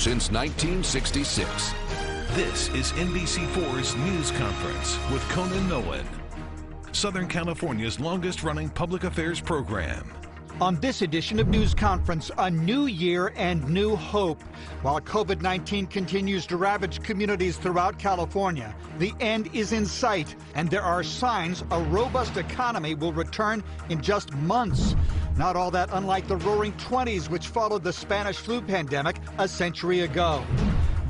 since 1966. This is NBC4's News Conference with Conan Nolan, Southern California's longest-running public affairs program. On this edition of News Conference, a new year and new hope. While COVID-19 continues to ravage communities throughout California, the end is in sight, and there are signs a robust economy will return in just months. Not all that unlike the roaring 20s, which followed the Spanish flu pandemic a century ago.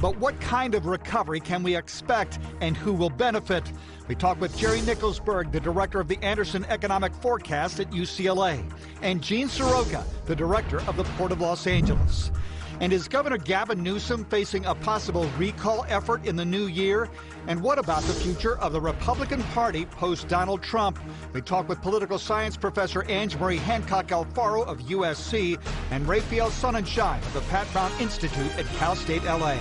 But what kind of recovery can we expect, and who will benefit? We talk with Jerry Nickelsburg, the director of the Anderson Economic Forecast at UCLA, and Gene Soroka, the director of the Port of Los Angeles. And is Governor Gavin Newsom facing a possible recall effort in the new year? And what about the future of the Republican Party post-Donald Trump? We talk with political science professor Ange-Marie Hancock-Alfaro of USC and Raphael Sonnenschein of the Pat Brown Institute at Cal State LA.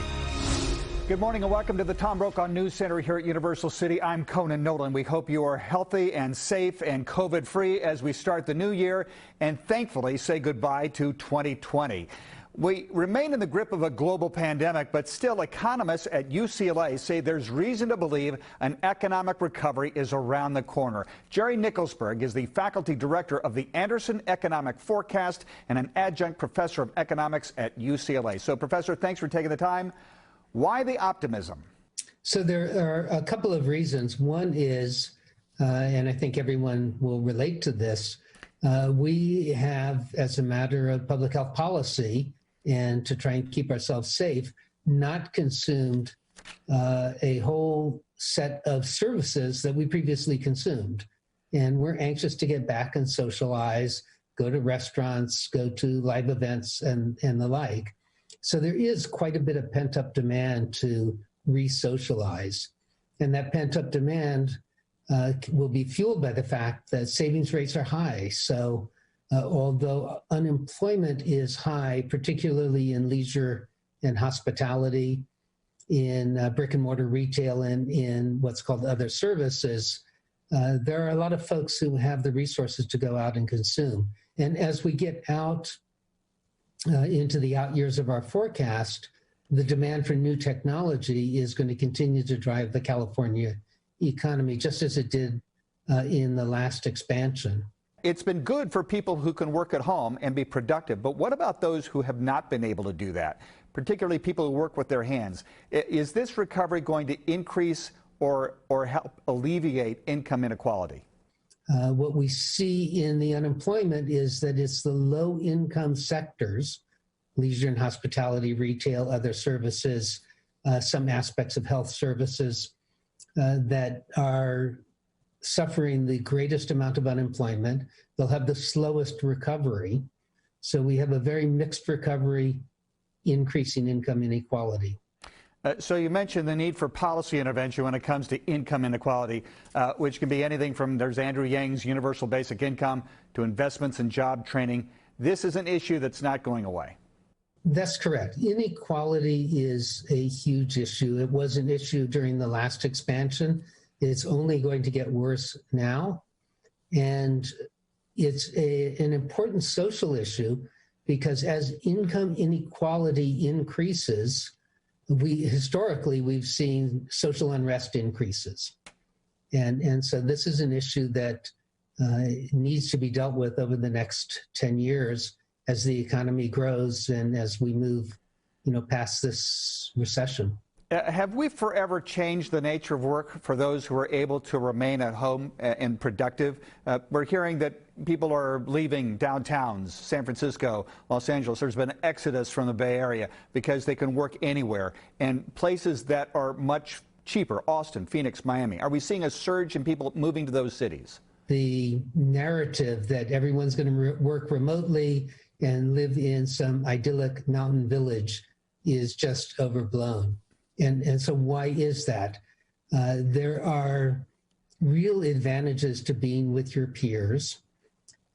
Good morning and welcome to the Tom Brokaw News Center here at Universal City. I'm Conan Nolan. We hope you are healthy and safe and COVID-free as we start the new year and thankfully say goodbye to 2020. We remain in the grip of a global pandemic, but still economists at UCLA say there's reason to believe an economic recovery is around the corner. Jerry Nickelsburg is the faculty director of the Anderson Economic Forecast and an adjunct professor of economics at UCLA. So, Professor, thanks for taking the time. Why the optimism? So there are a couple of reasons. One is, and I think everyone will relate to this, we have, as a matter of public health policy and to try and keep ourselves safe, not consumed a whole set of services that we previously consumed. And we're anxious to get back and socialize, go to restaurants, go to live events and the like. So there is quite a bit of pent-up demand to re-socialize. And that pent-up demand will be fueled by the fact that savings rates are high. So although unemployment is high, particularly in leisure and hospitality, in brick and mortar retail, and in what's called other services, there are a lot of folks who have the resources to go out and consume. And as we get out into the out years of our forecast, the demand for new technology is going to continue to drive the California economy, just as it did in the last expansion. It's been good for people who can work at home and be productive, but what about those who have not been able to do that, particularly people who work with their hands? Is this recovery going to increase or help alleviate income inequality? What we see in the unemployment is that it's the low-income sectors, leisure and hospitality, retail, other services, some aspects of health services, that are suffering the greatest amount of unemployment. They'll have the slowest recovery. So we have a very mixed recovery, increasing income inequality. So you mentioned the need for policy intervention when it comes to income inequality, which can be anything from, there's Andrew Yang's universal basic income to investments in job training. This is an issue that's not going away. That's correct. Inequality is a huge issue. It was an issue during the last expansion. It's only going to get worse now. And it's an important social issue because as income inequality increases, historically, we've seen social unrest increases. And so this is an issue that needs to be dealt with over the next 10 years as the economy grows and as we move, past this recession. Have we forever changed the nature of work for those who are able to remain at home and productive? We're hearing that people are leaving downtowns, San Francisco, Los Angeles. There's been an exodus from the Bay Area because they can work anywhere. And places that are much cheaper, Austin, Phoenix, Miami. Are we seeing a surge in people moving to those cities? The narrative that everyone's going to work remotely and live in some idyllic mountain village is just overblown. And so why is that? There are real advantages to being with your peers.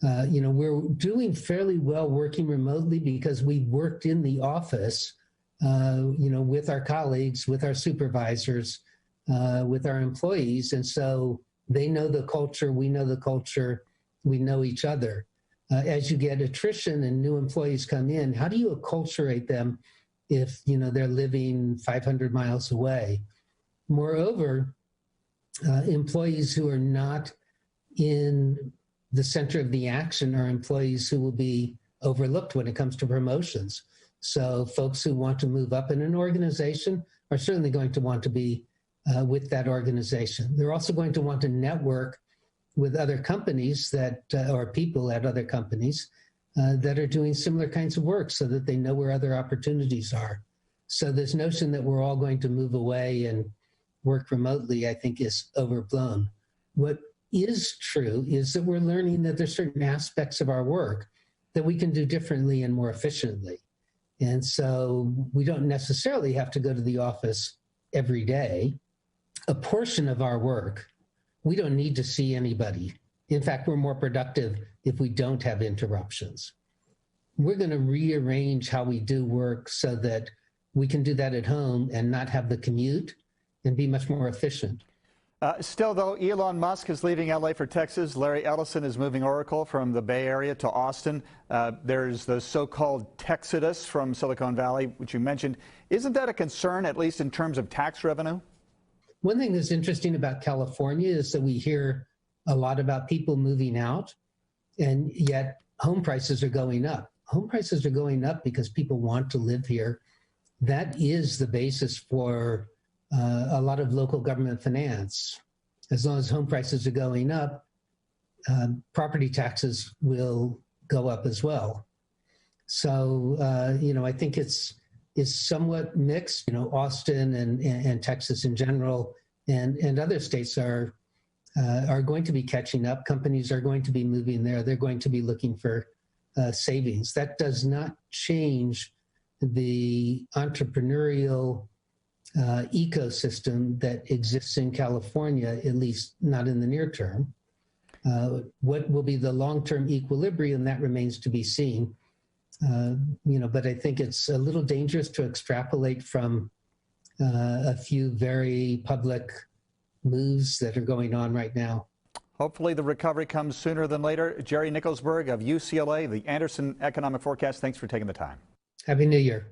We're doing fairly well working remotely because we worked in the office, with our colleagues, with our supervisors, with our employees. And so they know the culture, we know the culture, we know each other. As you get attrition and new employees come in, how do you acculturate them if, you know, they're living 500 miles away. Moreover, employees who are not in the center of the action are employees who will be overlooked when it comes to promotions. So folks who want to move up in an organization are certainly going to want to be with that organization. They're also going to want to network with other companies that, or people at other companies that are doing similar kinds of work so that they know where other opportunities are. So this notion that we're all going to move away and work remotely, I think, is overblown. What is true is that we're learning that there's certain aspects of our work that we can do differently and more efficiently. And so we don't necessarily have to go to the office every day. A portion of our work, we don't need to see anybody. In fact, we're more productive if we don't have interruptions. We're going to rearrange how we do work so that we can do that at home and not have the commute and be much more efficient. Still, though, Elon Musk is leaving LA for Texas. Larry Ellison is moving Oracle from the Bay Area to Austin. There's the so-called Texodus from Silicon Valley, which you mentioned. Isn't that a concern, at least in terms of tax revenue? One thing that's interesting about California is that we hear a lot about people moving out, and yet home prices are going up. Home prices are going up because people want to live here. That is the basis for a lot of local government finance. As long as home prices are going up, property taxes will go up as well. So, you know, I think it's somewhat mixed. You know, Austin and Texas in general and other states are going to be catching up. Companies are going to be moving there. They're going to be looking for savings. That does not change the entrepreneurial ecosystem that exists in California, at least not in the near term. What will be the long-term equilibrium, that remains to be seen. You know, but I think it's a little dangerous to extrapolate from a few very public moves that are going on right now. Hopefully the recovery comes sooner than later. Jerry Nickelsburg of UCLA, the Anderson Economic Forecast, thanks for taking the time. Happy New Year.